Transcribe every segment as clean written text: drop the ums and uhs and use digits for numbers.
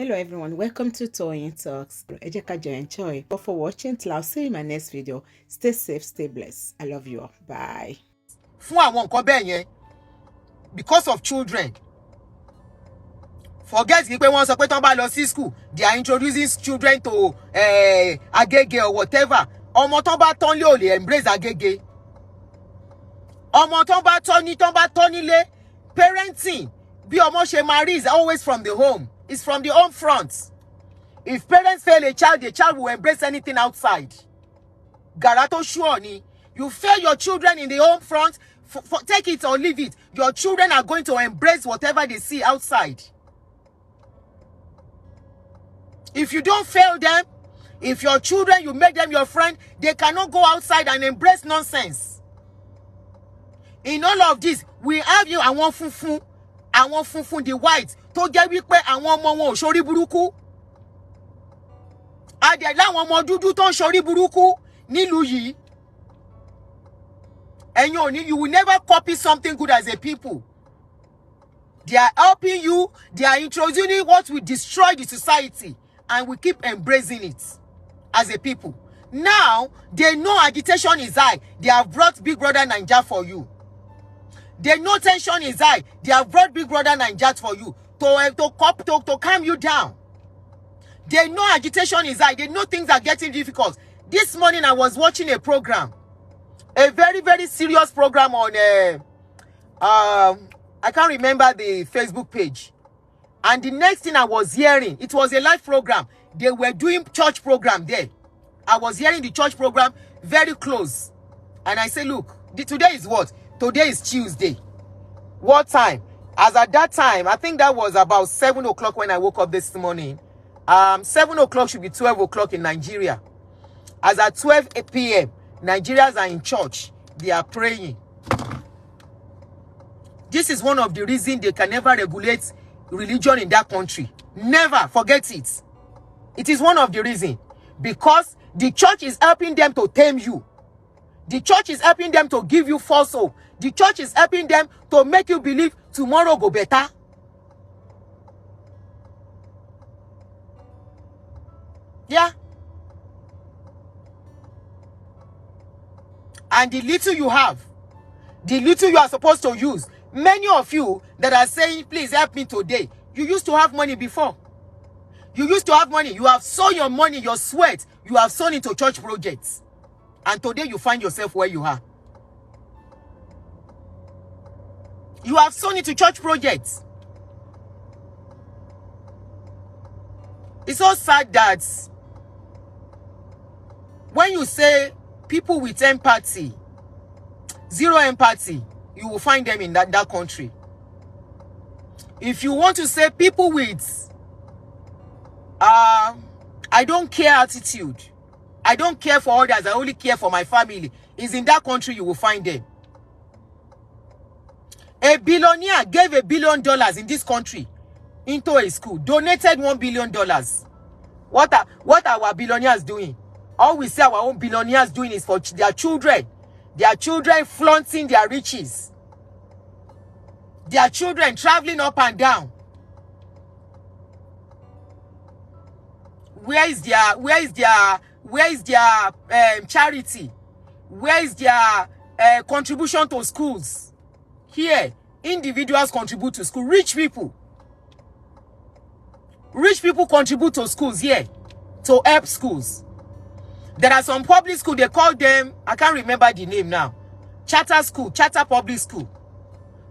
Hello everyone, welcome to Toyeen Talks. Ẹ jẹ́ ká jọ enjoy. But for watching till I'll see you in my next video. Stay safe, stay blessed. I love you all. Bye. Fún àwọn nǹkan bẹ́ẹ̀ yẹn because of children. Forget pé wọ́n sọ pé tán bá lọ sí school, they are introducing children to agege or whatever. Ọmọ tán bá tán lé ò lè embrace agege. Ọmọ tán bá tán nílé, parenting bí ọmọ ṣe máa rí is always from the home. It's from the home front. If parents fail a child, the child will embrace anything outside. Garato sure ni. You fail your children in the home front, take it or leave it. Your children are going to embrace whatever they see outside. If you don't fail them, if your children, you make them your friend, they cannot go outside and embrace nonsense. In all of this, we have you àwọn funfun the white tó jẹ́ wípé àwọn ọmọ wọn ò ṣorí burúkú. Adé láwọn ọmọ dúdú tó ń ṣorí burúkú nílùú yìí. And you will never copy something good as a people. They are helping you. They are introducing what will destroy the society. And we keep embracing it as a people. Now, they know agitation is high. They have brought Big Brother Naija for you. They know tension is high. They have brought Big Brother Naija for you to calm you down. They know agitation is high. They know things are getting difficult. This morning, I was watching a program. A very, very serious program on, I can't remember the Facebook page. And the next thing I was hearing, it was a live program. They were doing church program there. I was hearing the church program very close. And I said, look, today is what? Today is Tuesday. What time? As at that time, I think that was about 7 o'clock when I woke up this morning. 7 o'clock should be 12 o'clock in Nigeria. As at 12 p.m., Nigerians are in church. They are praying. This is one of the reasons they can never regulate religion in that country. Never. Forget it. It is one of the reasons. Because the church is helping them to tame you. The church is helping them to give you false hope. The church is helping them to make you believe tomorrow go better. Yeah. And the little you have, the little you are supposed to use, many of you that are saying, please help me today, you used to have money before. You used to have money. You have sown your money, your sweat, you have sown into church projects. And today you find yourself where you are. You have sown into church projects. It's so sad that when you say people with empathy, zero empathy, you will find them in that country. If you want to say people with I don't care attitude, I don't care for others, I only care for my family, is in that country you will find them. A billionaire gave $1 billion in this country into a school, donated $1 billion. What are our billionaires doing? All we see our own billionaires doing is for their children. Their children flaunting their riches. Their children traveling up and down. Where is their charity? Where is their contribution to schools? Here, individuals contribute to school. Rich people contribute to schools here to help schools. There are some public schools, they call them, I can't remember the name now, charter school, charter public school.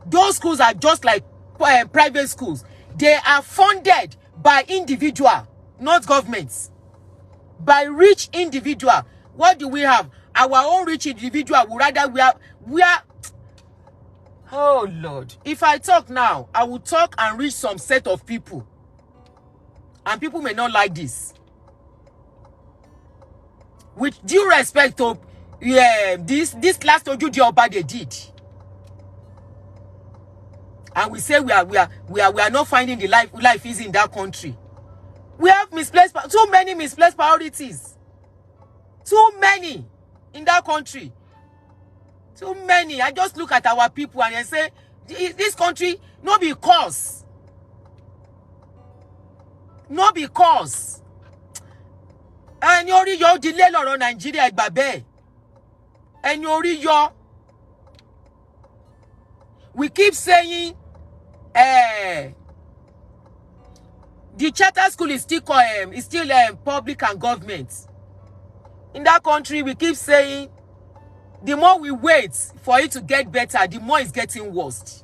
Those schools are just like private schools. They are funded by individual, not governments. By rich individual. What do we have? Our own rich individual would rather we are. Oh Lord. If I talk now, I will talk and reach some set of people. And people may not like this. With due respect to this last Oju Oba they did. And we say we are not finding the life is in that country. We have too many misplaced priorities. Too many in that country. Too many. I just look at our people and I say, this country, no because. Not because ẹni orí yọ delay lọ́rọ̀ Nigeria ìgbà bẹ́ẹ̀. Ẹni orí yọ. We keep saying the charter school is still public and government. In that country, we keep saying the more we wait for it to get better, the more it's getting worse.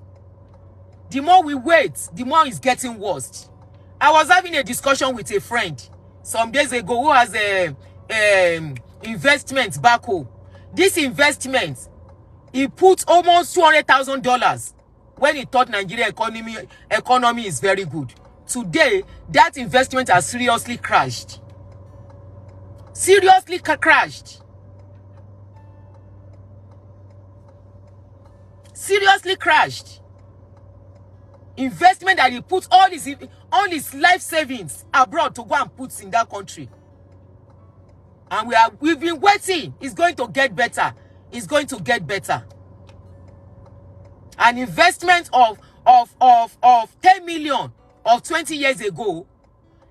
The more we wait, the more it's getting worse. I was having a discussion with a friend some days ago who has a investment back home. This investment, he put almost $200,000 when he thought Nigeria economy is very good. Today, that investment has seriously crashed. Seriously crashed. Seriously crashed. Investment that he put all his life savings abroad to go and put in that country. And we've been waiting. It's going to get better. It's going to get better. An investment of 10 million of 20 years ago,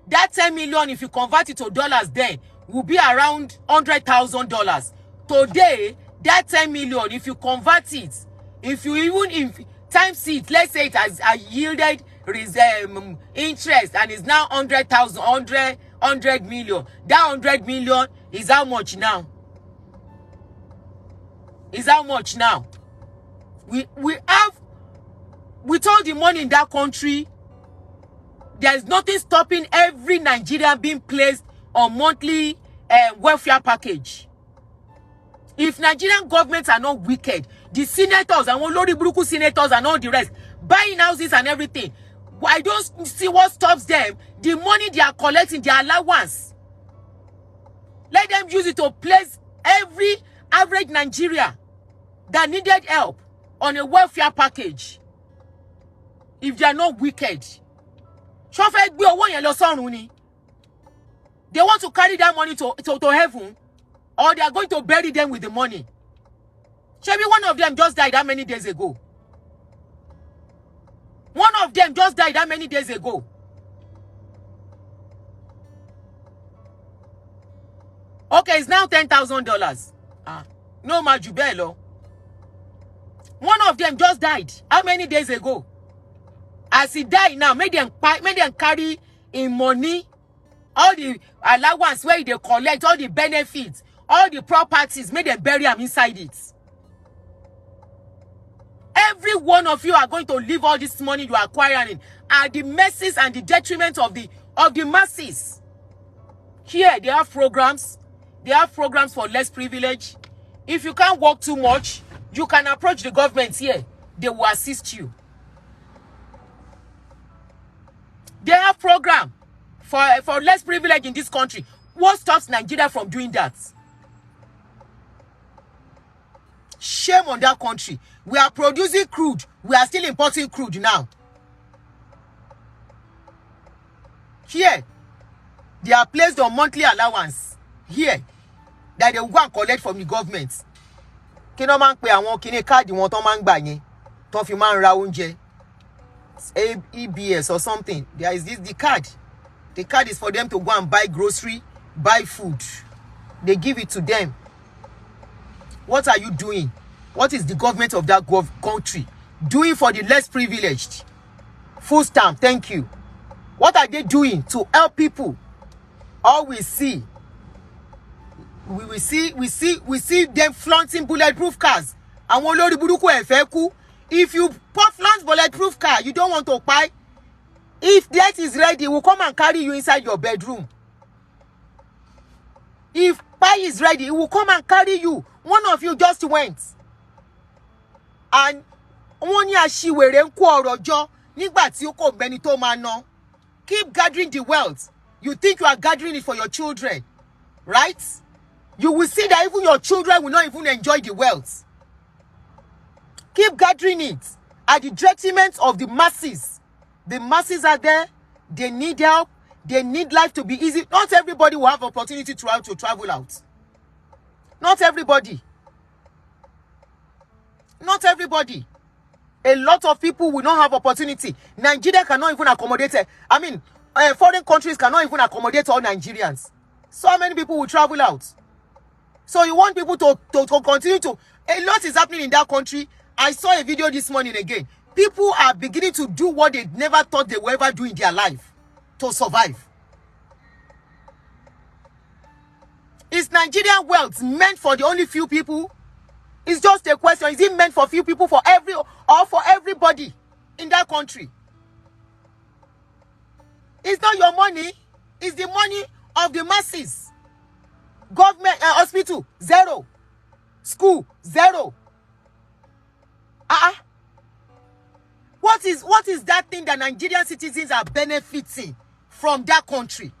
that 10 million, if you convert it to dollars then, will be around $100,000. Today, that 10 million, if you convert it, if you even times it, let's say it has yielded interest and is now 100 million. That 100 million is how much now? Is how much now? With all the money in that country, there is nothing stopping every Nigerian being placed on monthly welfare package. If Nigerian governments are not wicked, the senators and Lori Buruku senators and all the rest, buying houses and everything, I don't see what stops them. The money they are collecting, their allowance, let them use it to place every average Nigeria that needed help on a welfare package. If they are not wicked. They want to carry that money to heaven, or they are going to bury them with the money. Maybe one of them just died how many days ago? One of them just died how many days ago? Okay, it's now $10,000. No Majubelo. One of them just died how many days ago? As he died now, make them carry in money all the allowance where they collect, all the benefits, all the properties, make them bury them inside it. Every one of you are going to leave all this money you are acquiring at the mercies and the detriment of the masses. Here, they have programs. They have programs for less privilege. If you can't work too much, you can approach the government here. They will assist you. They have program for less privilege in this country. What stops Nigeria from doing that? Shame on that country. We are producing crude. We are still importing crude now. Here, they are placed on monthly allowance. Here, that they will go and collect from the government. Kino man pe àwọn kini card wọ́n tó man gbà yẹn. Tó fi man ra oúnjẹ. EBS or something. There is the card. The card is for them to go and buy grocery, buy food. They give it to them. What are you doing? What is the government of that country doing for the less privileged? Full stamp, thank you. What are they doing to help people? All we see them flaunting bulletproof cars. And Olori Buruku Efeku. If you flaunt bulletproof car, you don't want to buy. If death is ready, it will come and carry you inside your bedroom. If pie is ready, it will come and carry you. One of you just went. And one year she were keep gathering the wealth. You think you are gathering it for your children, right? You will see that even your children will not even enjoy the wealth. Keep gathering it at the detriment of the masses. The masses are there. They need help. They need life to be easy. Not everybody will have opportunity to travel out. Not everybody. Not everybody. A lot of people will not have opportunity. Nigeria cannot even accommodate it. I mean, foreign countries cannot even accommodate all Nigerians. So many people will travel out. So you want people to continue to... A lot is happening in that country. I saw a video this morning again. People are beginning to do what they never thought they would ever do in their life to survive. Is Nigerian wealth meant for the only few people? It's just a question. Is it meant for few people, for everybody in that country? It's not your money. It's the money of the masses. Government, hospital, zero. School, zero. What is that thing that Nigerian citizens are benefiting from that country?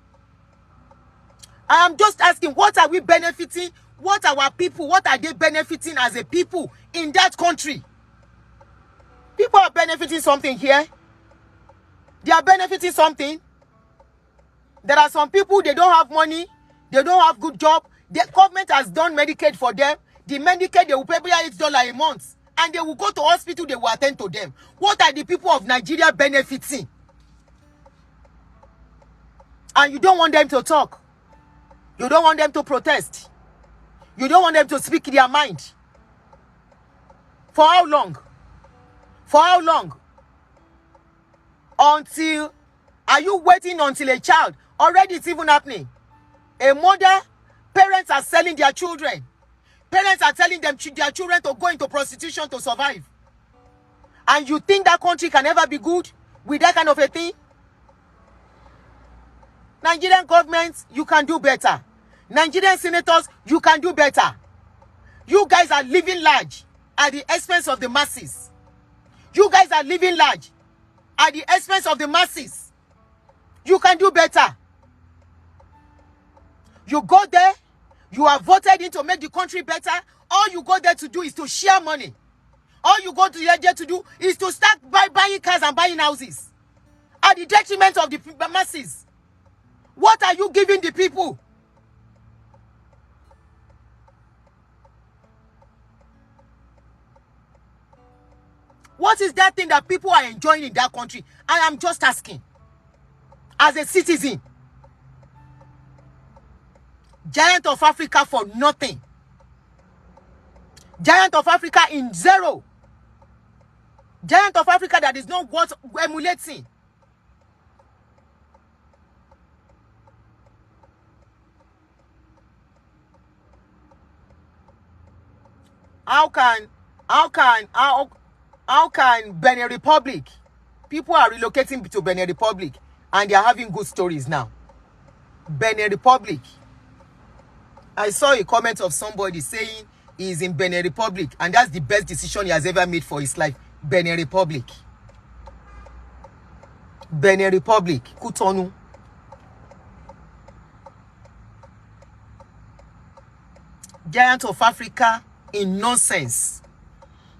I am just asking, what are we benefiting? What are our people? What are they benefiting as a people in that country? People are benefiting something here. They are benefiting something. There are some people, they don't have money. They don't have good job. The government has done Medicaid for them. The Medicaid, they will pay $8 a month. And they will go to hospital, they will attend to them. What are the people of Nigeria benefiting? And you don't want them to talk. You don't want them to protest. You don't want them to speak their mind. For how long? For how long? Until, are you waiting until a child? Already it's even happening. A mother, parents are selling their children. Parents are telling them their children to go into prostitution to survive. And you think that country can ever be good with that kind of a thing? Nigerian government, you can do better. Nigerian senators, you can do better. You guys are living large at the expense of the masses. You guys are living large at the expense of the masses. You can do better. You go there, you are voted in to make the country better. All you go there to do is to share money. All you go to there to do is to start buying cars and buying houses at the detriment of the masses. What are you giving the people? What is that thing that people are enjoying in that country? I am just asking. As a citizen. Giant of Africa for nothing. Giant of Africa in zero. Giant of Africa that is not worth emulating. How can Benin Republic, people are relocating to Benin Republic and they are having good stories now? Benin Republic. I saw a comment of somebody saying he's in Benin Republic and that's the best decision he has ever made for his life. Benin Republic. Benin Republic. Kutonu. Giant of Africa in nonsense.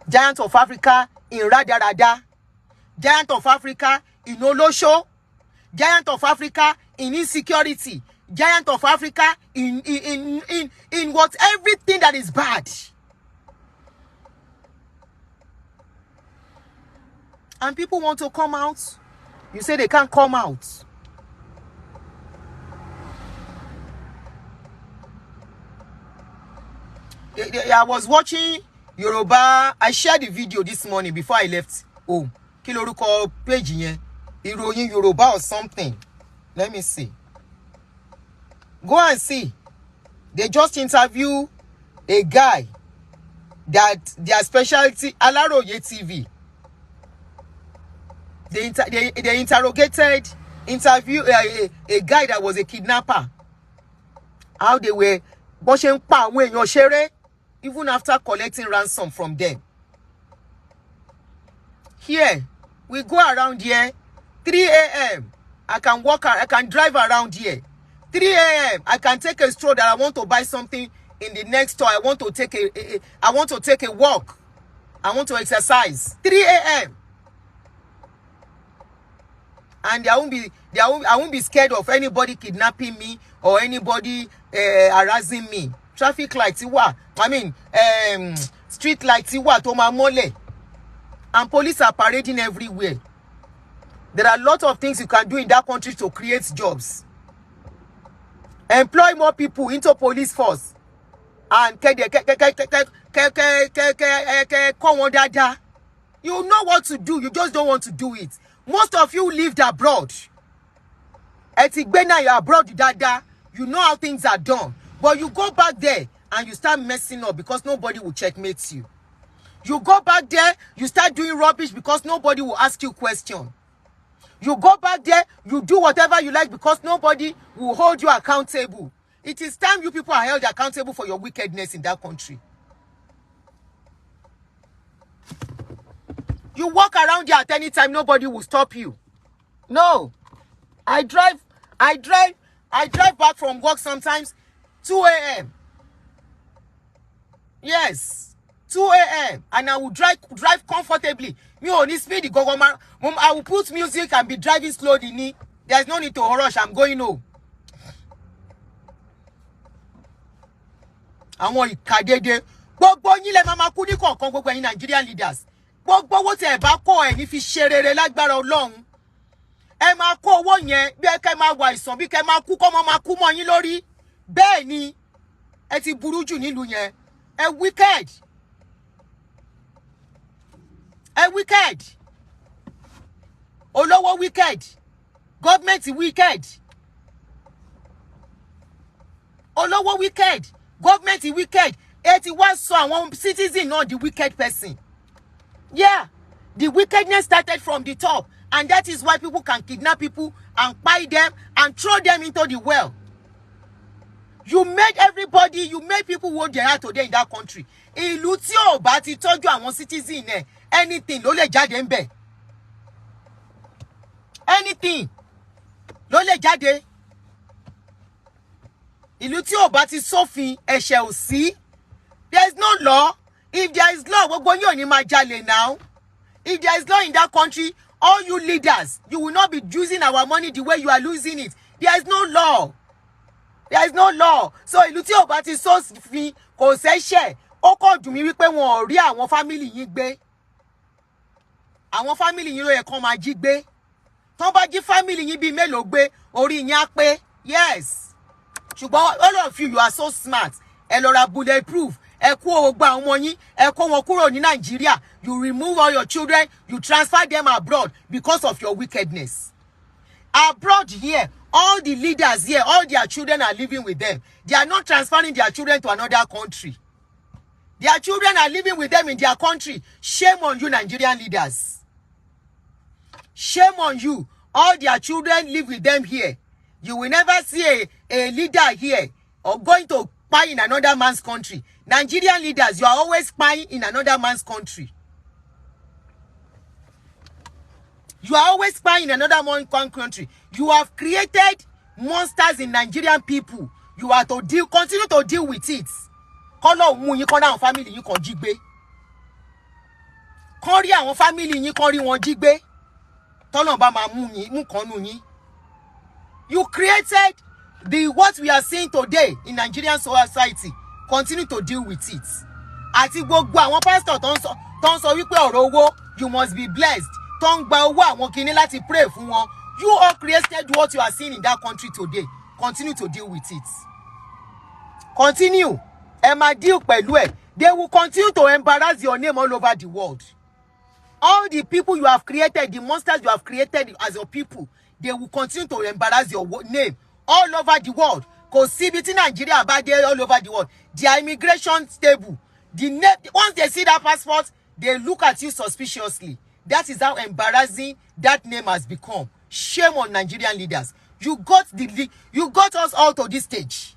Giant of Africa in radarada. Giant of Africa in olosho. Giant of Africa in insecurity. Giant of Africa in what everything that is bad. And people want to come out. You say they can't come out. I was watching Yoruba. I shared the video this morning before I left home. Kí lorúkọ page yẹn? Ìròyìn Yoruba or something. Let me see. Go and see. They just interview a guy that their specialty, Alaroye TV. They interview a guy that was a kidnapper. How they were washing pa when you're sharing, even after collecting ransom from them. Here, we go around here, 3 a.m. I can drive around here. 3 a.m. I can take a stroll that I want to buy something in the next store. I want to take a walk. I want to exercise. 3 a.m. And I won't be scared of anybody kidnapping me or anybody harassing me. Traffic lights, street lights, and police are parading everywhere. There are a lot of things you can do in that country to create jobs. Employ more people into police force. And you know what to do, you just don't want to do it. Most of you lived abroad. You're abroad, dada. You know how things are done. But you go back there and you start messing up because nobody will checkmate you. You go back there, you start doing rubbish because nobody will ask you questions. You go back there, you do whatever you like because nobody will hold you accountable. It is time you people are held accountable for your wickedness in that country. You walk around here at any time, nobody will stop you. No. I drive back from work sometimes 2 a.m. Yes, 2 a.m. and I will drive comfortably. Me only speed the government. I will put music and be driving slowly. There's no need to rush. I'm going home. Àwọn ìkàdédé gbogbo yín lẹ máa kú ní kọ̀ọ̀kan gbogbo ẹ̀yin Nigerian leaders. Gbogbo owó tí ẹ bá kó ẹ ní fi ṣe rere lágbára Ọlọ́run. Ẹ máa kó owó yẹn bí ẹ kẹ́ máa wà ìsàn bí kẹ́ máa kú kọ́ máa kú mọ́ yín lórí. Bẹ́ẹ̀ ni ẹ ti burú jù nílùú yẹn. Ẹ wicked. Ẹ wicked. Olówó wicked. Government wicked. Olówó wicked. Government is wicked. 81 so one citizen not the wicked person. Yeah, the wickedness started from the top, and that is why people can kidnap people and buy them and throw them into the well. You made everybody, you made people what they are today in that country. Ìlú tí ò bá ti tọ́jú àwọn citizen ẹ̀, anything ló lè jáde ńbẹ̀. Anything ló lè jáde. Ìlú tí ò bá ti sófin ẹ̀ṣẹ̀ ò sí. There is no law. If there is law, gbogbo yín ò ní máa jalè now. If there is law in that country, all you leaders, you will not be using our money the way you are losing it. There is no law. There is no law. So ìlú tí ò bá ti sófin kò ṣẹ̀ṣẹ̀. Ó kàn dùn mí wípé wọn ò rí àwọn family yín gbé. Àwọn family yín ló yẹ kán máa jí gbé. Tán bá jí family yín bí mélòó gbé, orí yín á pé. Yes. Ṣùgbọ́n all of you are so smart. Ẹ lọ ra bulletproof. Ẹ kó gba àwọn yín, ẹ kó wọn kúrò ní Nigeria. You remove all your children, you transfer them abroad because of your wickedness. Abroad here, all the leaders here, all their children are living with them. They are not transferring their children to another country. Their children are living with them in their country. Shame on you, Nigerian leaders. Shame on you. All their children live with them here. You will never see a leader here or going to spy in another man's country. Nigerian leaders, you are always spying in another man's country. You are always spying in another man's country. You have created monsters in Nigerian people. You are to continue to deal with it. Kọ́lọ́ mú yín kọ́ náà family yín kan jí gbé. Kọ́ rí àwọn family yín kan rí wọn jí gbé. Tọ́lọ́ bá máa mú yín mú kan nù yín. You created what we are seeing today in Nigerian society. Continue to deal with it. Àti gbogbo àwọn pastor tó ń sọ wípé ọ̀rọ̀ owó, you must be blessed. Tó ń gba owó àwọn kìíní láti pray fún wọn. You all created what you are seeing in that country today. Continue to deal with it. Continue. Ẹ máa deal pẹ̀lú ẹ̀. They will continue to embarrass your name all over the world. All the people you have created, the monsters you have created as your people, they will continue to embarrass your name all over the world. Because CBT Nigeria bad there all over the world. Their immigration stable. Once they see that passport, they look at you suspiciously. That is how embarrassing that name has become. Shame on Nigerian leaders. You got us all to this stage.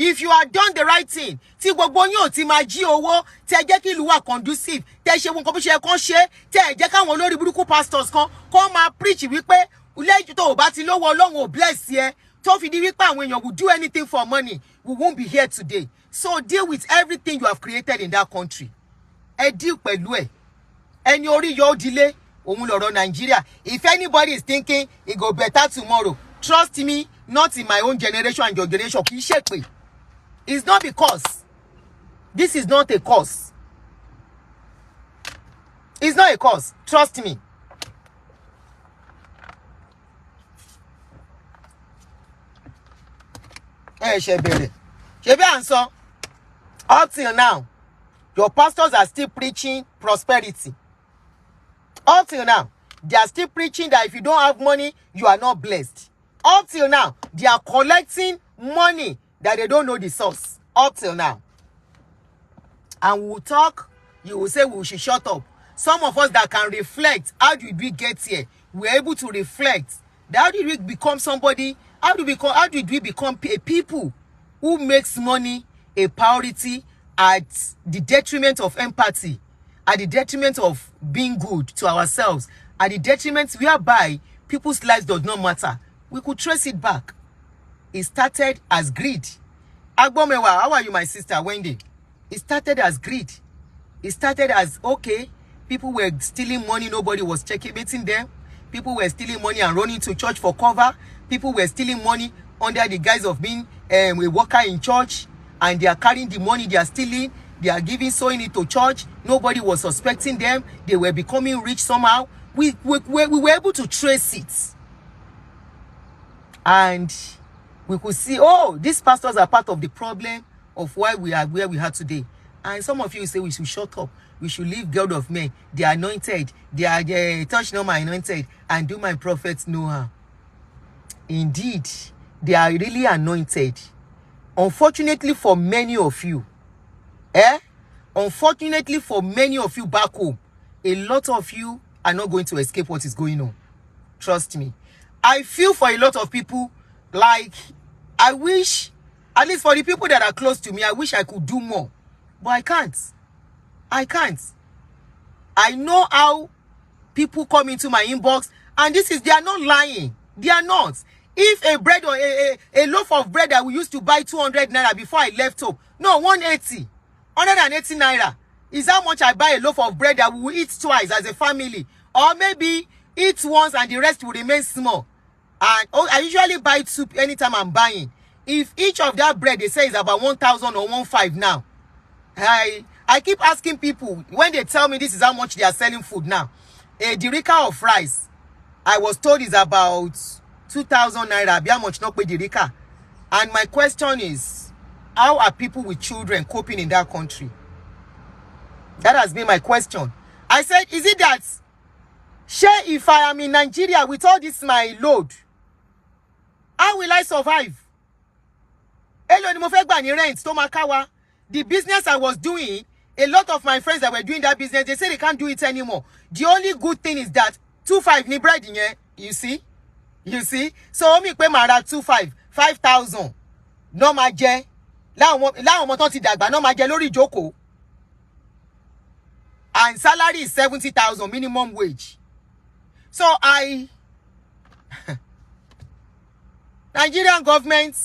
If you have done the right thing, tí gbogbo yín ò ti máa jí owó, tẹ́ jẹ́ kí ìlú wà conducive, tẹ́ ṣe nǹkan bí ṣe kàn ṣe, tẹ́ jẹ́ káwọn olórí burúkú pastors kan máa preach wípé lẹ́yìn tó bá ti lówó Ọlọ́run ò bless yẹ, tó fi di wípé àwọn èèyàn will do anything for money, we won't be here today. So deal with everything you have created in that country. Ẹ deal pẹ̀lú ẹ̀. Ẹni orí yóò dilé, òun lọ̀rọ̀ Nigeria. If anybody is thinking it go better tomorrow, trust me, not in my own generation and your generation. Kì í ṣe pé. It's not because. This is not a cause. It's not a cause. Trust me. Up till now, your pastors are still preaching prosperity. Up till now, they are still preaching that if you don't have money, you are not blessed. Up till now, they are collecting money that they don't know the source. Up till now. And we'll talk, you will say we should shut up. Some of us that can reflect, how did we get here? We're able to reflect. How did we become somebody? How did we become a people who makes money a priority at the detriment of empathy, at the detriment of being good to ourselves, at the detriment whereby people's lives does not matter? We could trace it back. It started as greed. Agbomewa, how are you, my sister Wendy? It started as greed. It started as, okay, people were stealing money, nobody was checkmating them. People were stealing money and running to church for cover. People were stealing money under the guise of being a worker in church, and they are carrying the money they are stealing. They are sowing it to church. Nobody was suspecting them. They were becoming rich somehow. We were able to trace it. And we could see, oh, these pastors are part of the problem of why we are where we are today. And some of you say we should shut up. We should leave God of men. They are anointed. They are touch not my anointed and do my prophets no harm. Indeed, they are really anointed. Unfortunately for many of you, unfortunately for many of you back home, a lot of you are not going to escape what is going on. Trust me. I feel for a lot of people, like, I wish, at least for the people that are close to me, I wish I could do more. But I can't. I can't. I know how people come into my inbox, and they are not lying. They are not. If a bread or a loaf of bread that we used to buy 200 naira before I left home, no, 180 naira is how much I buy a loaf of bread that we will eat twice as a family, or maybe eat once and the rest will remain small. And I usually buy soup anytime I'm buying. If each of that bread they say is about 1,000 or 1,500 now, I keep asking people when they tell me this is how much they are selling food now. A dirika of rice, I was told is about 2,000 naira. How much not pay dirika? And my question is, how are people with children coping in that country? That has been my question. I said, is it that, share if I am in Nigeria with all this my load, how will I survive? Hello, ni mo fẹ́ gbà ní rent tó máa ká wa. The business I was doing, a lot of my friends that were doing that business, they say they can't do it anymore. The only good thing is that 2,500 ni bread in here. You see? You see? So, me pay mara 2,500, 5,000. No ma jẹ. Láwọn ọmọ tán ti dàgbà, no ma jẹ lórí ìjókòó. And salary is 70,000 minimum wage. So, Nigerian government,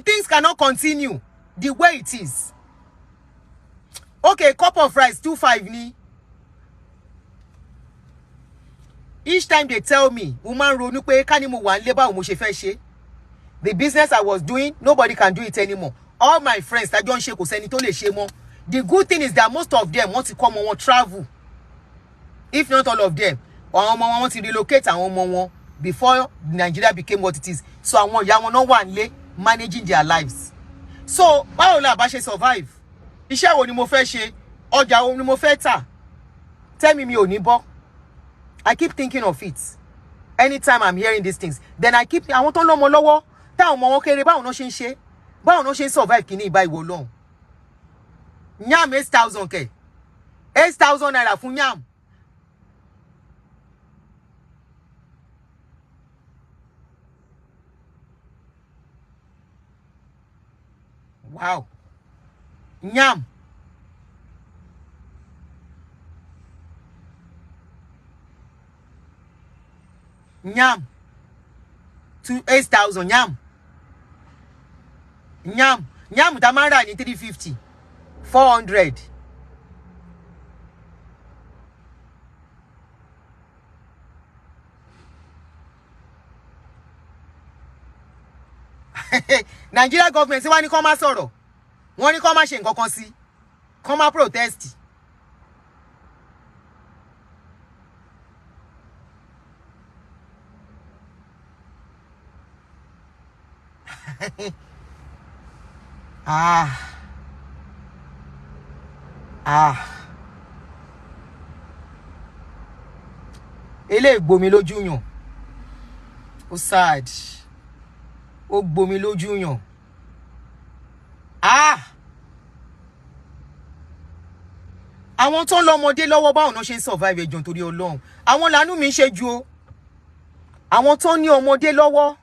things cannot continue the way it is. Okay, cup of rice 2,500 ni. Each time they tell me, woman ronu pe kani mo wa nle báwo mo ṣe fẹ́ ṣe. The business I was doing, nobody can do it anymore. All my friends that don't ṣe kò sẹ́ni tó lè ṣe mọ́. The good thing is that most of them want to come and travel. If not all of them, àwọn ọmọ want to relocate àwọn ọmọ wọn before Nigeria became what it is. So àwọn ìyá wọn náà wà nílé managing their lives. So báwo la bá ṣe survive? Iṣẹ́ wo ni mo fẹ́ ṣe? Ọjà wo ni mo fẹ́ tà? Tell me mi ò ní bọ́. I keep thinking of it. Anytime I'm hearing these things, then I keep àwọn tó lọ́mọ lọ́wọ́, táwọn ọmọ wọn kéré báwo náà ṣe ń ṣe? Báwo náà ṣe ń survive kíní ìbá ìwọ lọ́hùn? Yam 8,000 kẹ̀. 8,000 naira fún yam. Wow. Yam. Yam. 8,000 yam. Yam. Yam tamara ni 350. 400. Nigeria government say wọ́n ní kó má sọ̀rọ̀. Wọ́n ní kó má ṣe nǹkan kan sí. Kó má protest. Ele gbomi lójú yàn. Ó sad. Ó gbomi lójú yàn. Àwọn tó ń lọ́mọdé lọ́wọ́ báwọn náà ṣe ń survive ẹjọ́ nítorí Ọlọ́run. Àwọn làánú mi ń ṣe ju o. Àwọn tó ní ọmọdé lọ́wọ́.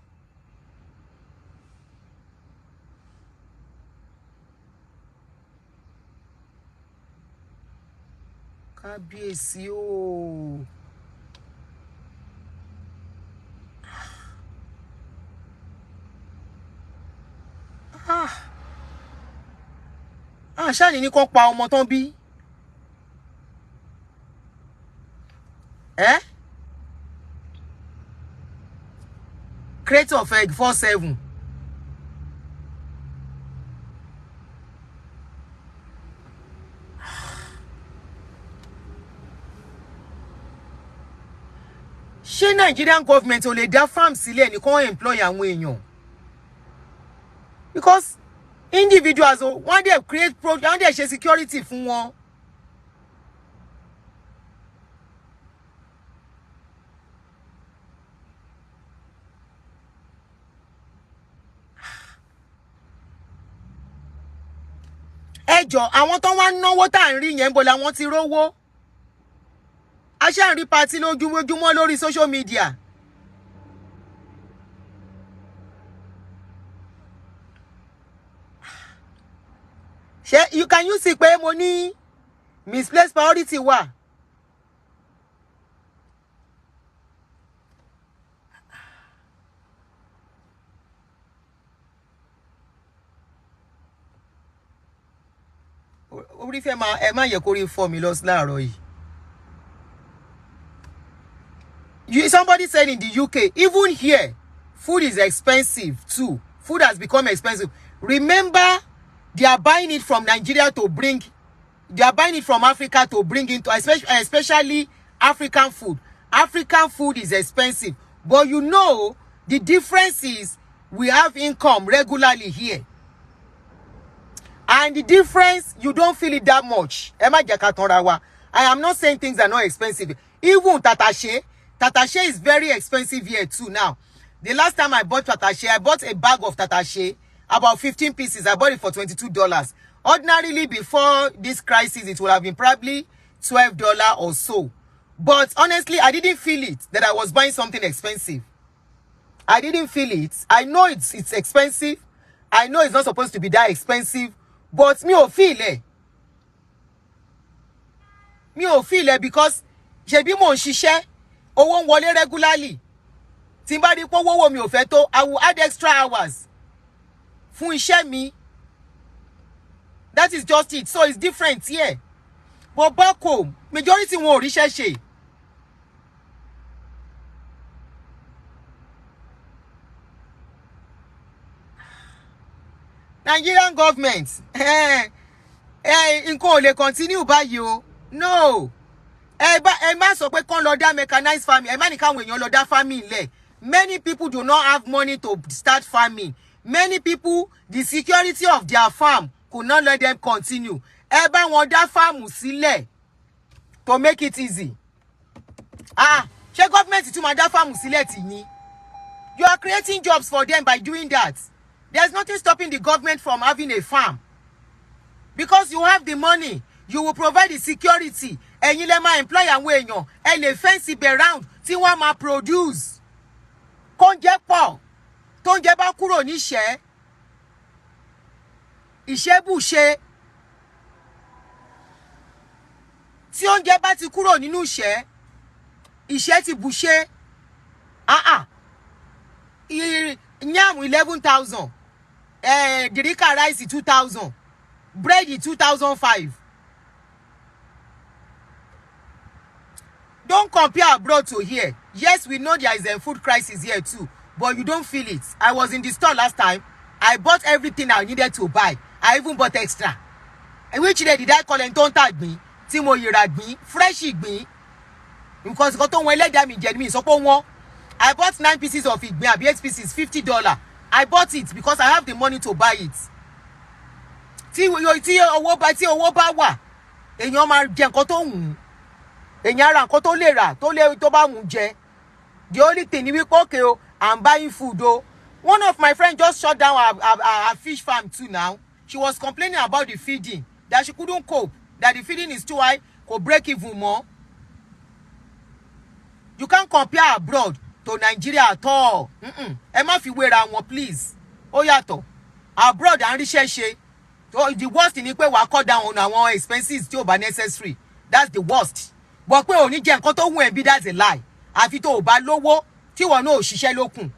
Kábíyèsí o. Ṣáàní ní kó pa ọmọ tán bí. Crate of egg 4-7. Ṣé Nigerian government ò lè dá farm sílẹ̀ ní kó employ àwọn èèyàn? Because individuals wọ́n dey create program, wọ́n dey ṣe security fún wọn. Ẹjọ́ àwọn tó wá náwó tá ń rí yẹn bó làwọn ti rówó. A ṣe ń rí party lójúmọ́ lórí social media. You can see pé mo ní misplaced priority wà. Orí fẹ́ máa ẹ má yẹ kó rí fọ́ mi lọ láàárọ̀ yìí. Somebody said in the UK, even here, food is expensive too. Food has become expensive. Remember, they are buying it from Nigeria to bring, they are buying it from Africa to bring into, especially African food. African food is expensive. But you know, the difference is we have income regularly here. And the difference, you don't feel it that much. I am not saying things are not expensive. Even Tatashe is very expensive here too now. The last time I bought Tatashe, I bought a bag of Tatashe, about 15 pieces. I bought it for $22. Ordinarily, before this crisis, it would have been probably $12 or so. But honestly, I didn't feel it that I was buying something expensive. I didn't feel it. I know it's expensive. I know it's not supposed to be that expensive. But me ò feel it. Me ò feel it because ṣebí mo ń ṣiṣẹ́, owó ń wọlé regularly. Tí n bá rí pé owó mi ò fẹ́ tó, I will add extra hours fún iṣẹ́ mi. That is just it. So it's different here. But back home, majority wọn ò ríṣẹ́ ṣe. Nigerian government, nǹkan ò lè continue báyìí o. No. Ẹ má sọ pé kán lọ dá mechanized farming. Ẹ má ní káwọn èèyàn lọ dá farming lẹ̀. Many people do not have money to start farming. Many people, the security of their farm could not let them continue. Ẹ bá wọn dá farm sílẹ̀ to make it easy. Ṣé government tún máa dá farm sílẹ̀ tì yín? You are creating jobs for them by doing that. There's nothing stopping the government from having a farm. Because you have the money, you will provide the security. Ẹ̀yin lẹ máa employ àwọn èèyàn. Ẹ lè fence ibẹ̀ round tí wọ́n máa produce. Kóúnjẹ pọ̀. Tóúnjẹ bá kúrò níṣẹ́. Ìṣẹ́ bùṣe. Tí oúnjẹ bá ti kúrò nínú ìṣẹ́. Ìṣẹ́ ti bùṣe. Yam 11,000. Dirika rice 2,000. Bread 2,005. Don't compare abroad to here. Yes, we know there is a food crisis here too, but you don't feel it. I was in the store last time. I bought everything I needed to buy. I even bought extra. Which day did I call and don't tag me? Timo Yiragmi, fresh igbin. Because got on let them in me. So I bought 9 pieces of igbin, 8 pieces, $50. I bought it because I have the money to buy it. Tí owó bá wà, èèyàn máa jẹ nǹkan tó wù. Èèyàn ra nǹkan tó lè rà, tó bá wù jẹ. The only thing ni wípé okay o, I'm buying food o. One of my friends just shut down our fish farm too now. She was complaining about the feeding, that she couldn't cope, that the feeding is too high, could break even more. You can't compare abroad to Nigeria at all. Ẹ má fi wéra wọn, please. Ó yàtọ̀. Abroad à ń ríṣẹ́ ṣe. So the worst ni pé wàá cut down on àwọn expenses tí ò bá necessary. That's the worst. But pé ò ní jẹ nǹkan tó wù ẹ́ bí, that's a lie. Àfi tó ò bá lówó tí wọ́n náà ò ṣiṣẹ́ lókun.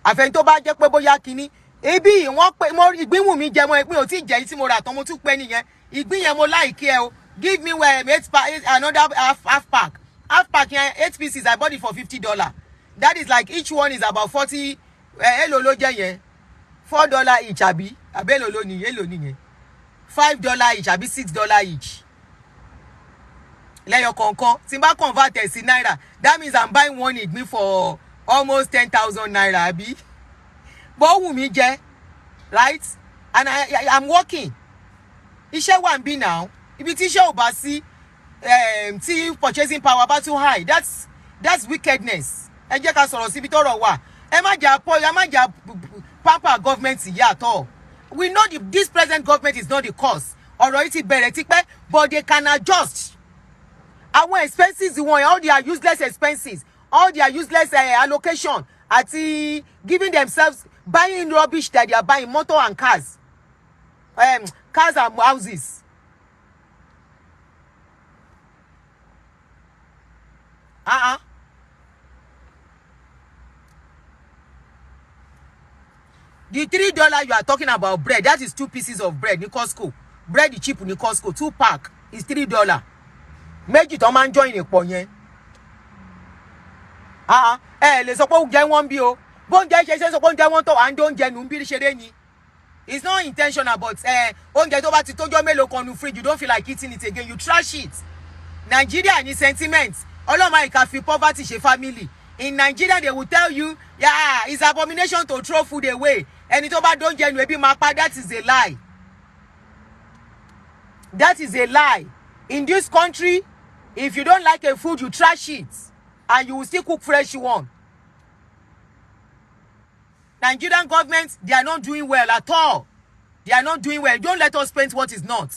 Àfẹ́ni tó bá jẹ́ pé bóyá kíní. Ibi wọ́n pé mo ìgbín wù mí jẹ, mo ìpín ò tí jẹ tí mo rà tán mo tún pẹ́ nìyẹn. Ìgbín yẹn mo like ẹ o. Give me another half pack. Half pack here, 8 pieces. I bought it for $50. That is like each one is about 40. Hello, $4 each. Abi hello ni $5 each. Abi $6 each. Let your concon. Simba convert in naira. That means I'm buying one igbin for almost 10,000 naira. Abi, but wumi je, right? And I'm working. Iṣẹ́ wà ńbí now. Ibi tí iṣẹ́ ò bá sí. See, purchasing power but too high. That's wickedness. Ẹ jẹ́ ká sọ̀rọ̀ síbi tọ́rọ̀ wà. Ẹ má jà pamper government here at all. We know this present government is not the cause. Ọ̀rọ̀ yìí ti bẹ̀rẹ̀ tipẹ́, but they can adjust. Àwọn expenses wọn, all their useless expenses, all their useless allocation, àti giving themselves, buying rubbish that they are buying, motor and cars. Cars and houses. The $3 you are talking about bread, that is 2 pieces of bread ní Costco. Bread is cheap ní Costco. 2 pack is $3. Méjì tó máa ń join ìpọ̀ yẹn. Lè sọ pé oúnjẹ wọn bí o. Bó oúnjẹ ṣe sọ pé oúnjẹ wọn tó à ń dó oúnjẹ nù ń bí ṣeré ni. It's not intentional, but oúnjẹ tó bá ti tójọ́ mélòó kan nù fridge, you don't feel like eating it again, you trash it. Nigeria ní sentiments. Oloma can feel poverty she family. In Nigeria, they will tell you, yeah, it's abomination to throw food away. And it's over don't genuine mapa. That is a lie. That is a lie. In this country, if you don't like a food, you trash it. And you will still cook fresh one. Nigerian government, they are not doing well at all. They are not doing well. Don't let us spend what is not.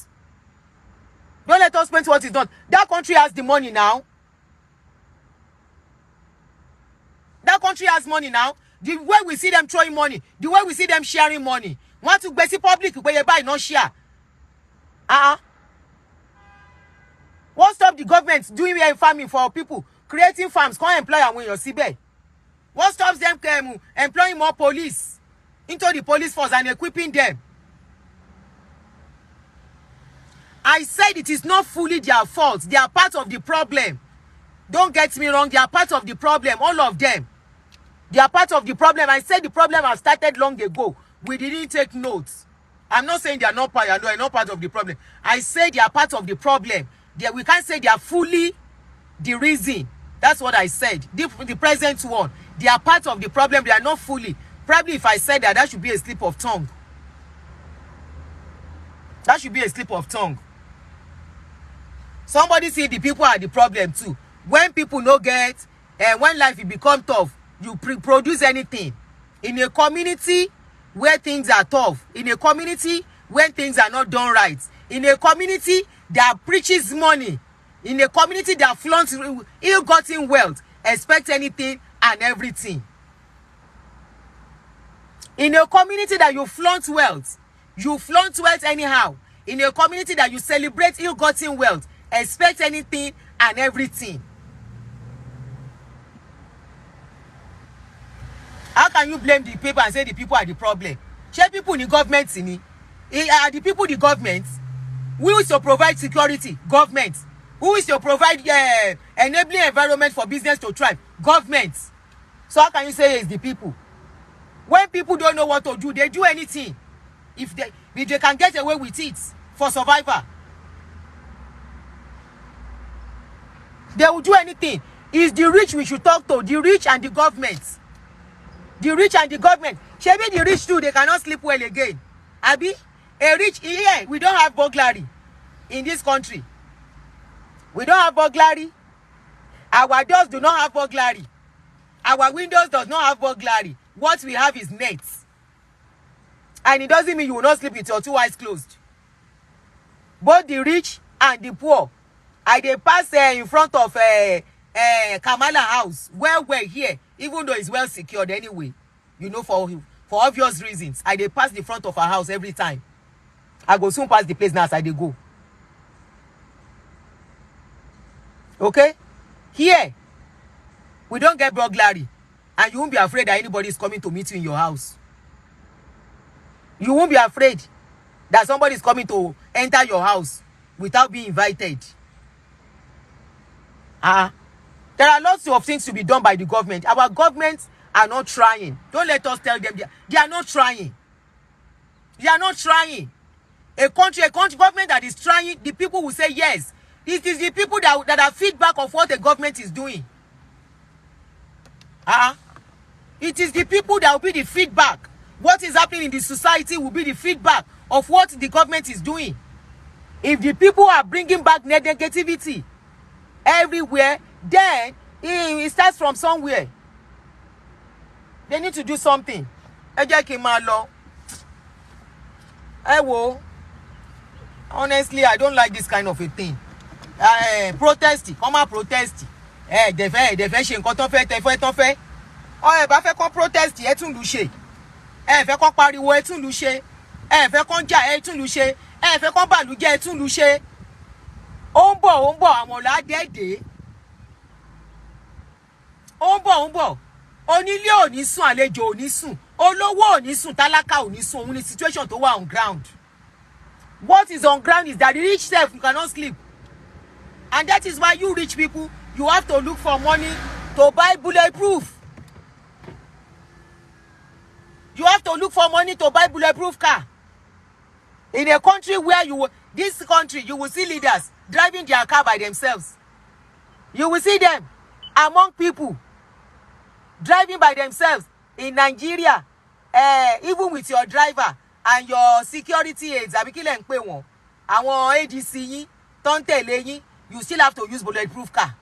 Don't let us spend what is not. That country has the money now. That country has money now. The way we see them throwing money, the way we see them sharing money. Want to basic public where you buy, not share. What stop the government doing farming for people, creating farms, can't employ when you're CB? What stops them employing more police into the police force and equipping them? I said it is not fully their fault. They are part of the problem. Don't get me wrong. They are part of the problem. All of them. They are part of the problem. I said the problem has started long ago. We didn't take notes. I'm not saying they are not part of the problem. I said they are part of the problem. We can't say they are fully the reason. That's what I said. The present one. They are part of the problem. They are not fully. Probably if I said that, that should be a slip of tongue. That should be a slip of tongue. Somebody say the people are the problem too. When people no get, when life it become tough, you produce anything. In a community where things are tough, in a community when things are not done right, in a community that preaches money, in a community that flaunts ill-gotten wealth, expect anything and everything. In a community that you flaunt wealth anyhow. In a community that you celebrate ill-gotten wealth, expect anything and everything. How can you blame the people and say the people are the problem? Share people in the government, are the people the government? Who is to provide security? Government. Who is to provide enabling environment for business to thrive? Government. So how can you say it's the people? When people don't know what to do, they do anything. If they can get away with it for survival, they will do anything. It's the rich we should talk to, the rich and the government. The rich and the government. Maybe the rich too, they cannot sleep well again. Abi, a rich, here, we don't have burglary in this country. We don't have burglary. Our doors do not have burglary. Our windows does not have burglary. What we have is nets. And it doesn't mean you will not sleep with your two eyes closed. Both the rich and the poor. They pass in front of Kamala house. Well here, even though it's well secured anyway. You know, for obvious reasons. They pass the front of her house every time. I go soon pass the place now as I go. Okay? Here, we don't get burglary. And you won't be afraid that anybody is coming to meet you in your house. You won't be afraid that somebody is coming to enter your house without being invited. There are lots of things to be done by the government. Our governments are not trying. Don't let us tell them they are not trying. They are not trying. A country government that is trying, the people will say yes. It is the people that are feedback of what the government is doing. It is the people that will be the feedback. What is happening in the society will be the feedback of what the government is doing. If the people are bringing back negativity everywhere, then it starts from somewhere. They need to do something. Honestly, I don't like this kind of a thing. Protest, come on, protest. They fẹ́ ṣe nǹkan tó fẹ́. Bá fẹ́ kó protest, ẹ tún lù ṣe. Fẹ́ kó pariwo, ẹ tún lù ṣe. Fẹ́ kó jà, ẹ tún lù ṣe. Fẹ́ kó bàlújẹ́, ẹ tún lù ṣe. Ó ń bọ̀, àwọn ọ̀la dẹ́dẹ́. Ó ń bọ̀. Onílé ò ní sùn, àlejò ò ní sùn. Olówó ò ní sùn, tálákà ò ní sùn. Òun ni situation tó wà on ground. What is on ground is that the rich self cannot sleep. And that is why you rich people, you have to look for money to buy bulletproof. You have to look for money to buy bulletproof car. In a country where you will see leaders driving their car by themselves. You will see them among people driving by themselves. In Nigeria, even with your driver and your security aides, abikile npe won, àwọn ADC yín, ton tẹ̀lé yín, you still have to use bulletproof car.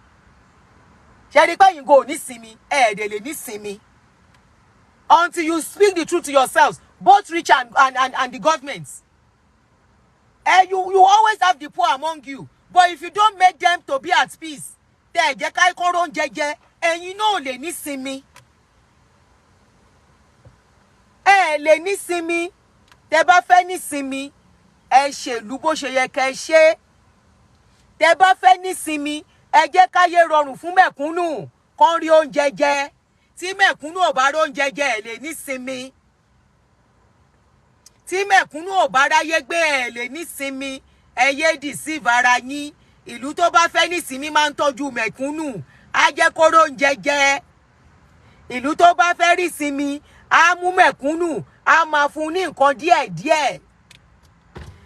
Ṣé rí pé yín go ní sinmi, de lè ní sinmi. Until you speak the truth to yourselves, both rich and the governments. You always have the poor among you. But if you don't make them to be at peace, then you know lè ní sinmi. Lè ní sinmi. Tẹ́ bá fẹ́ ní sinmi, ṣèlú bó ṣe yẹ kẹ́ ṣe. Tẹ́ bá fẹ́ ní sinmi, jẹ́ káyé rọrùn fún mẹ̀kúnnù, kán rí oúnjẹ jẹ. Tí mẹ̀kúnnù ò bá rí oúnjẹ jẹ, lè ní sinmi. Tí mẹ̀kúnnù ò bá ráyé gbé, lè ní sinmi. Yé deceive ara yín. Ìlú tó bá fẹ́ ní sinmi máa ń tọ́jú mẹ̀kúnnù, á jẹ́ kó rí oúnjẹ jẹ. Ìlú tó bá fẹ́ rí sinmi, á mú mẹ̀kúnnù, á máa fún ní nǹkan díẹ̀díẹ̀.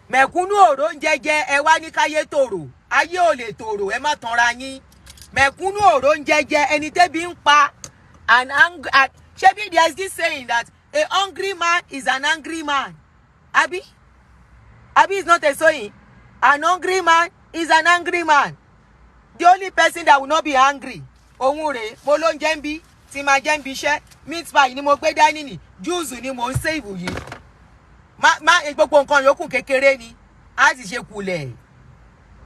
Mẹ̀kúnnù ò rí oúnjẹ jẹ, ẹ wá ní káyé tòrò. Ayé ò lè tòrò, ẹ má tanra yín. Mẹ̀kúnnù ò rí oúnjẹ jẹ, ẹni tẹ́bi ń pa. Shebi, there is this saying that a hungry man is an angry man. Abi is not a saying. An hungry man is an angry man. The only person that will not be angry. Ohun re, mo ló ń jẹ nbí, tí ma jẹ nbí iṣẹ́, meat pie ni mo gbé dání ni, juice ni mo ń save yìí. Gbogbo nǹkan yòókù kékeré ni, á sì ṣe kulẹ̀.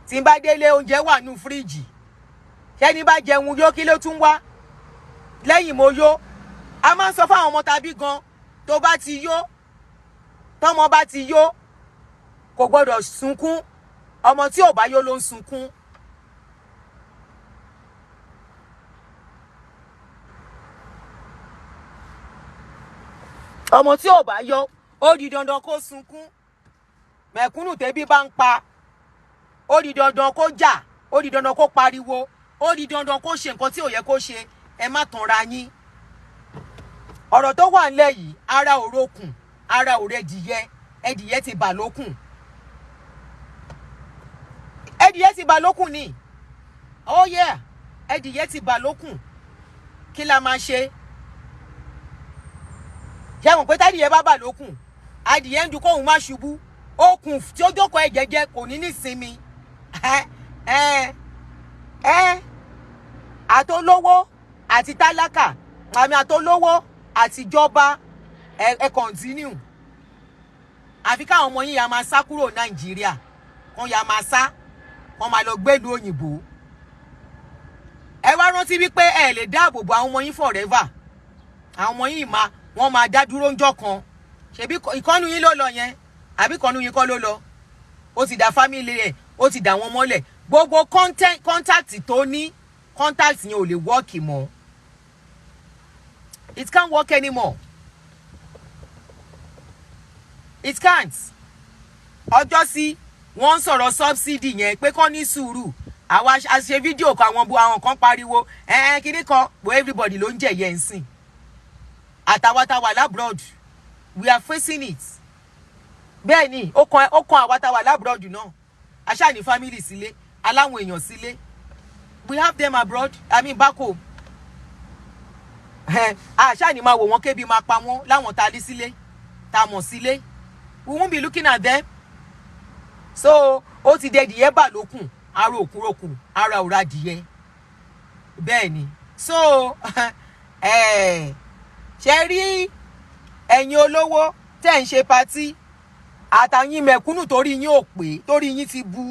Tí n bá délé oúnjẹ wà nínú fíríjì. Ṣé ní bá jẹun yó kí ló tún wá? Lẹ́yìn mo yó. A máa ń sọ fún àwọn ọmọ tàbí gan, tó bá ti yó, tọ́mọ bá ti yó, kò gbọdọ̀ sunkún. Ọmọ tí ò bá yó ló ń sunkún. Ọmọ tí ò bá yó, ó di dandan kó sunkún. Mẹ̀kúnnù tẹ́bí bá ń pa, ó di dandan kó jà, ó di dandan kó pariwo, ó di dandan kó ṣe nǹkan tí ò yẹ kó ṣe. Ẹ má tanra yín. Ọ̀rọ̀ tó wà ńlẹ̀ yìí, ara òrokùn, ara òrẹ́dìyẹ, ẹdìyẹ ti bà lókùn. Ẹdìyẹ ti bà lókùn ni. Oh yeah, ẹdìyẹ ti bà lókùn. Kí la máa ṣe? ṣé mọ̀ pé tádìyẹ bá bà lókun adìyẹ ń dun kóhun má ṣubú okùn tí ó jókòó ẹ̀ jẹ́jẹ́ kò ní nísinmi àtolówó àti tálákà àmì àtolówó àtijọba ẹ continue àfi káwọn ọmọ yín ya máa sá kúrò Nàìjíríà kan ya máa sá kan máa lọ gbélùú òyìnbó ẹ wá rántí wípé ẹ lè dáàbò bo àwọn ọmọ yín forever àwọn ọmọ yín wọ́n máa dá dúró ńjọ́ kan ṣebí ìkọ́nù yín ló lọ yẹn àbí ìkọ́nù yín kọ́ ló lọ ó ti dá family ẹ̀ ó ti dá wọn mọ́lẹ̀ gbogbo contact tó ní contact yẹn ò lè work mọ́ it can't work anymore it can't ọjọ́ sí wọ́n sọ̀rọ̀ subsidy yẹn pé kọ́ ní sùúrù àwa ṣe fídíò kan àwọn kan pariwo kíní kan bo everybody ló ń jẹ yẹn sìn àtàwátàwà labroad we are facing it bẹ́ẹ̀ ni ó kan àwátàwà labroad náà aṣáà ní family sílé aláwọn èèyàn sílé we have them abroad I mean back home aṣáà ní máa wò wọ́n kébi máa pa wọ́n láwọn tá a lé sílé tá a mọ̀ sílé we won't be looking at them so ó ti dẹ dìyẹ bà lókun ara òkúròkù ara òra dìyẹ bẹ́ẹ̀ ni so ṣe rí ẹ̀yin olówó tẹ́ ń ṣe patí àtàyìn mẹ̀kúnnù torí yín ò pé torí yín ti bu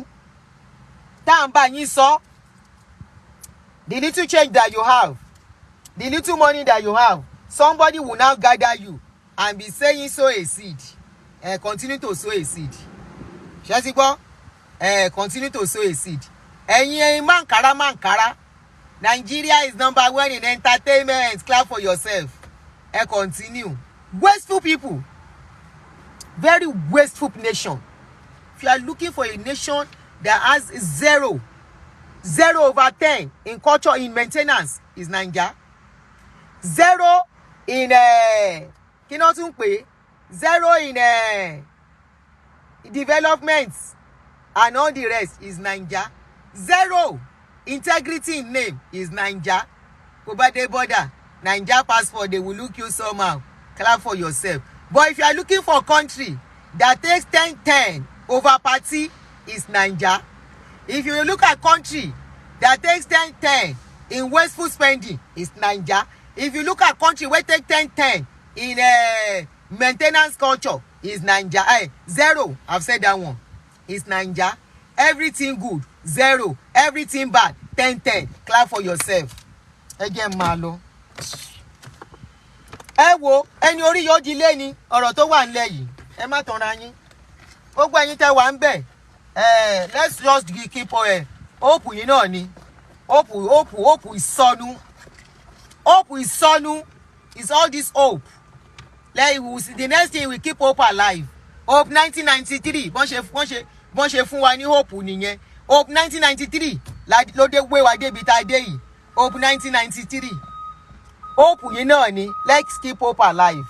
tá à ń bá yín sọ the little change that you have the little money that you have somebody will now gather you and be saying sow a seed continue to sow a seed ṣé ti gbọ́ continue to sow a seed ẹ̀yin mankara Nigeria is number 1 in entertainment clap for yourself continue wasteful people very wasteful nation if you are looking for a nation that has 0/10 in culture in maintenance is Nigeria 0 in kí ló tún pè 0 in development and all the rest is Nigeria 0 integrity in name is Nigeria kò bá dé border Nigeria passport they will look you somehow clap for yourself but if you are looking for a country that takes 10/10 over party is Nigeria if you look at country that takes 10/10 in wasteful spending is Nigeria if you look at country wey take 10/10 in maintenance culture is Nigeria 0 I've said that one is Nigeria everything good 0 everything bad 10/10 clap for yourself ẹ jẹ́ máa lọ ẹ wo ẹni orí yóò di lé ní ọ̀rọ̀ tó wà nílẹ̀ yìí ẹ má tanra yín gbogbo ẹ̀yin tẹ́ wà ń bẹ̀ let's just keep hope yìí náà ni hope ìsọnù hope ìsọnù is all this hope like the next thing we keep hope alive hope 1993 bọ́n ṣe fún wa ní hope nìyẹn hope 1993 ló dé gbé wa débi tá a dé yìí hope 1993 hope yìí náà ni let's keep hope alive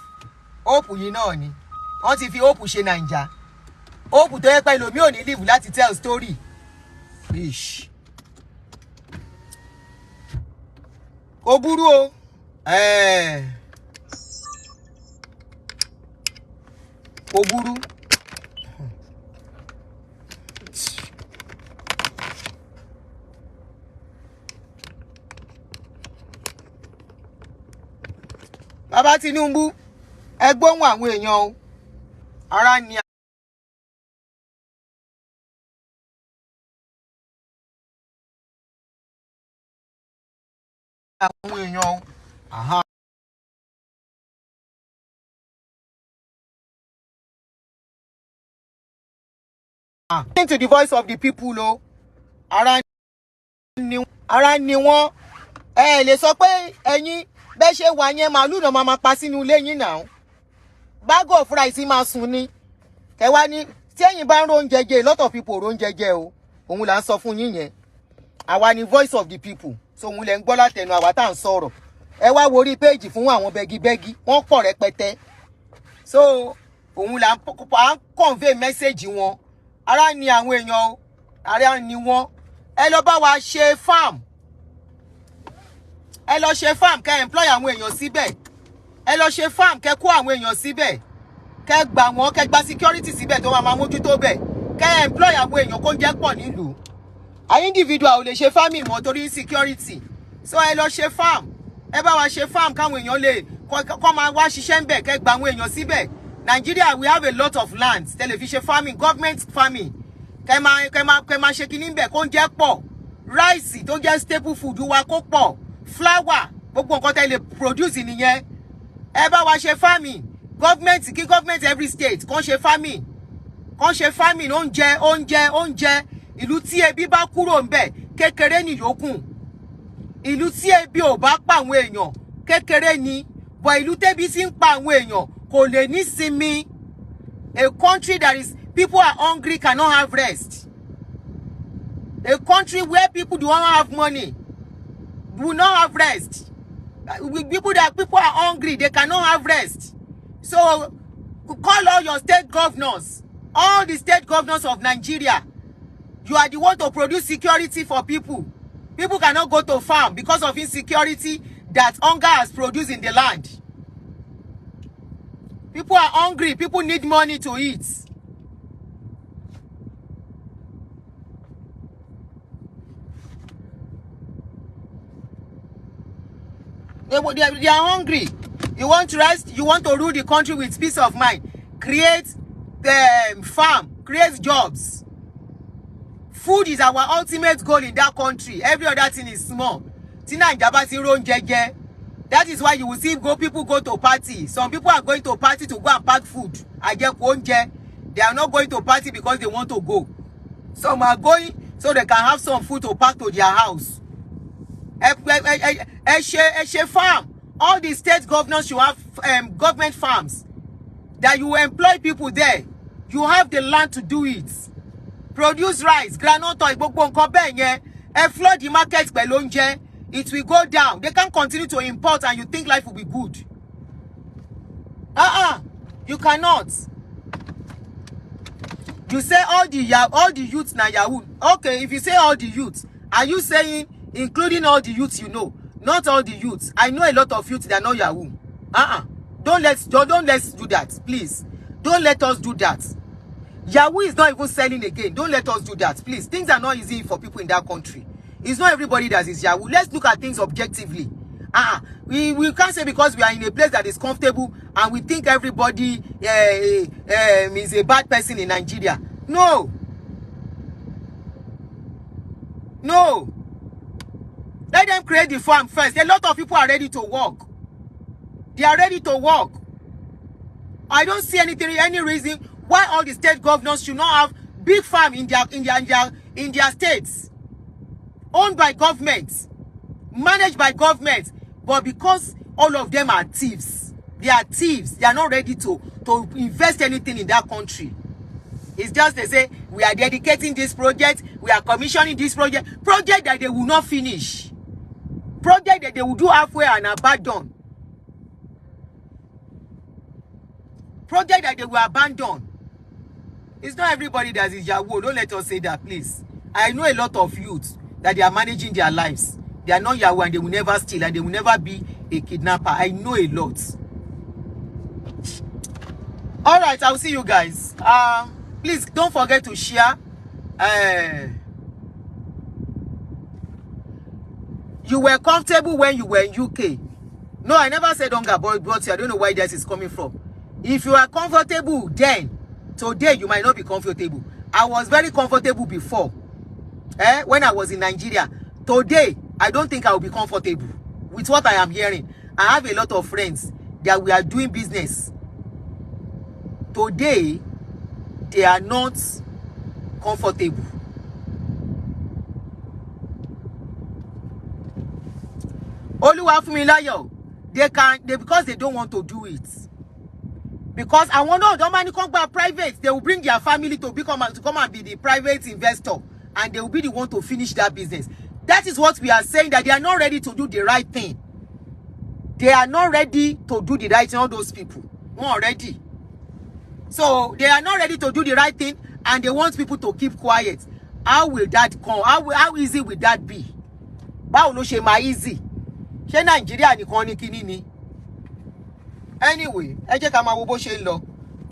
hope yìí náà ni wọ́n ti fi hope ṣe Naija hope tó yẹ pé Lomi ò ní live láti tell story kò burú o kò burú Bàbá Tinubu ẹ gbóhùn àwọn èèyàn o ara ni àwọn èèyàn o listen to the voice of the people o ara ni wọ́n lè sọ pé ẹ̀yin bẹ́ẹ̀ ṣe wà yẹn màálù náà máa pa sínú ilé yín náà bag of rice máa sùn ni kẹwàá ní tí ẹ̀yin bá ń ro oúnjẹ jẹ a lot of people ro oúnjẹ jẹ o òun là ń sọ fún yín yẹn àwa ni voice of the people so òun lẹ ń gbọ́ látẹnu àwa tá à ń sọ̀rọ̀ ẹ wá wo orí péèjì fún àwọn bẹ́gibẹ́gi wọ́n pọ̀ rẹpẹtẹ so òun là ń convey message wọn ara ni àwọn èèyàn o ara ni wọ́n ẹ lọ bá wa ṣe farm ẹ lọ ṣe farm kẹ́ employ àwọn èèyàn síbẹ̀ ẹ lọ ṣe farm, kẹ́ kó àwọn èèyàn síbẹ̀, kẹ́ gbà wọ́n, kẹ́ gba security síbẹ̀ tó máa mójútó bẹ̀, kẹ́ employ àwọn èèyàn kó jẹ́ pọ̀ nílùú. Àwọn individual ò lè ṣe farming mọ́ torí security. So ẹ lọ ṣe farm, ẹ bá wa ṣe farm káwọn èèyàn lè kọ́ máa wá ṣiṣẹ́ ń bẹ̀, kẹ́ gba àwọn èèyàn síbẹ̀. Nigeria, we have a lot of land, television farming, government farming. Kẹ́ máa ṣe kíní ń bẹ̀ kó jẹ́ pọ̀. Rice tó jẹ́ staple food wa kó pọ̀. Flour, gbogbo nǹkan tẹ́ lè produce nìyẹn. Ẹ bá wa ṣe farming. Government every state kàn ṣe farming. Kàn ṣe farming, oúnjẹ. Ìlú tí ebi bá kúrò ńbẹ̀, kékeré ni yòókù. Ìlú tí ebi ò bá pa àwọn èèyàn, kékeré ni. But ìlú tẹ́bi sì ń pa àwọn èèyàn, kò lè ní sinmi. A country that is people are hungry cannot have rest. A country where people do not have money will not have rest. People are hungry, they cannot have rest. So call all your state governors, all the state governors of Nigeria. You are the one to produce security for people. People cannot go to farm because of insecurity that hunger has produced in the land. People are hungry. People need money to eat. They are hungry. You want to rest? You want to rule the country with peace of mind. Create the farm. Create jobs. Food is our ultimate goal in that country. Every other thing is small. That is why you will see people go to party. Some people are going to party to go and pack food. They are not going to party because they want to go. Some are going so they can have some food to pack to their house. A farm. All the state governors should have government farms. That you employ people there. You have the land to do it. Produce rice, groundnut oil, gbogbo nǹkan bẹ́ẹ̀ yẹn. Ẹ flood the market pẹ̀lú oúnjẹ. It will go down. They can't continue to import and you think life will be good. You cannot. You say all the youths na Yahoo. Okay, if you say all the youths, are you saying including all the youths you know? Not all the youths. I know a lot of youths that are not Yahoo. Don't let's do that, please. Don't let us do that. Yahoo is not even selling again. Don't let us do that, please. Things are not easy for people in that country. It's not everybody that is Yahoo. Let's look at things objectively. We can't say because we are in a place that is comfortable and we think everybody is a bad person in Nigeria. No. Let them create the farm first. A lot of people are ready to work. They are ready to work. I don't see any reason why all the state governors should not have big farm in their states, owned by government, managed by government, but because all of them are thieves, they are not ready to invest anything in that country. It's just they say we are dedicating this project, we are commissioning this project that they will not finish, project that they will do halfway and abandon, project that they will abandon. It's not everybody that is Yahoo. Don't let us say that, please. I know a lot of youths that they are managing their lives. They are not Yahoo and they will never steal and they will never be a kidnapper. I know a lot. All right, I'll see you guys. Please don't forget to share. You were comfortable when you were in UK. No, I never said hunger, but I don't know where this is coming from. If you are comfortable then, today you might not be comfortable. I was very comfortable before. When I was in Nigeria. Today, I don't think I will be comfortable with what I am hearing. I have a lot of friends that we are doing business. Today, they are not comfortable. Oluwafumilayo, because they don't want to do it. Because I want to money come back private, they will bring their family to come and be the private investor, and they will be the one to finish that business. That is what we are saying, that they are not ready to do the right thing. They are not ready to do the right thing, all those people. Not ready. So they are not ready to do the right thing, and they want people to keep quiet. How will that come? How easy will that be? How no shema easy? She Nigeria ni koni kinini. Anyway, ẹ jẹ́ ká máa wo bó ṣe ń lọ.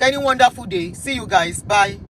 Any wonderful day. See you guys. Bye.